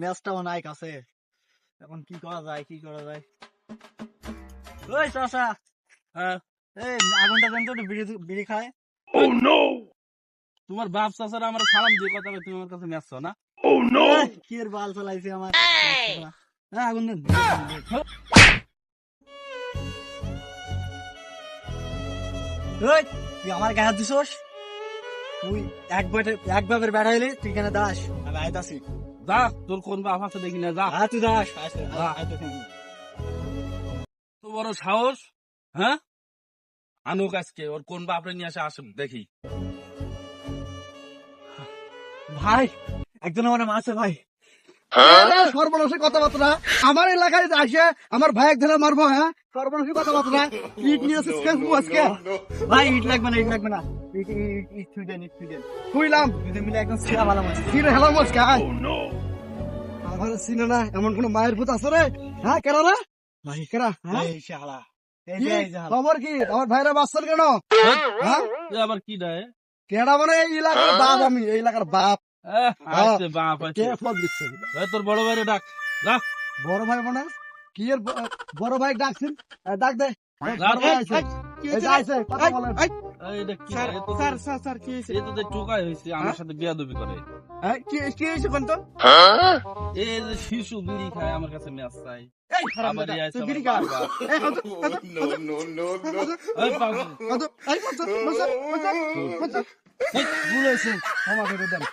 ম্যাচটাও নাই কাছে, এখন কি করা যায় ওই চাচা, এই আগুনটা দেন তো, একটু বিড়ি খায়। তোমার বাপ চাচারা আমার সালাম দিয়ে কথা বলে, তুমি আমার কাছে মেসছো না? কি এর বাল চালাইছে আমার। আগুন দেন। ওই, তুই আমার গায়ে হাত দিছোস? তুই এক বাপের বেড়া হইলে তুই কেন দাস? আমি আইতাছি। যা, তোর কোন বাপ আছে দেখি না, যা। তুই দাস। তো বড় সাহস, হ্যাঁ? আনুক আজকে ওর কোন বাপরে নিয়ে আসে দেখি। ভাই, একজন আমার মারছে ভাই। সর্বনাশের কথাবার্তা আমার এলাকায় আসে আমার ভাই একজনে মারবো। হ্যাঁ, সর্বনাশের কথাবার্তা। ইট নিয়ে আসিস আজকে? ভাই ইট লাগবে না। ইট খুইলাম দুজন মিলে একদম ছিড়া ভালো মারছে। চিনে হেলাম আজকে। আমার চিনে না এমন কোন মায়ের ভূত আছে রে? হ্যাঁ, কেন রে? ভাই কেনা এই শালা, খবর কি? আমার ভাইরা বাঁচছেন কেন? হ্যাঁ, এ আবার কি দেয়? কেডা মানে এই এলাকার বাপ, আমি এই এলাকার বাপ। আসছে বাপ আছে। কে ফোন দিচ্ছে? তোর বড় ভাইরে ডাক, যা। বড় ভাই মানে কি এর বড় ভাই ডাকছেন? ডাক দে। যা, বড় ভাই আইছে। এই যে আইছে, কথা বলেন। এটা কি রে? এ তো টোকাই হয়েছে, আমার সাথে বিয়াদবি করে। কি হয়েছে কোন তো? এই যে শিশু বিড়ি খায়, আমার কাছে ম্যাচ চাই। এই খারাপ আবার বেটা, এই আইছে তুই আমার বিড়ি খা। বাবা। এই কত এই পাগল। ভুল হয়েছে, ক্ষমা করে দেন।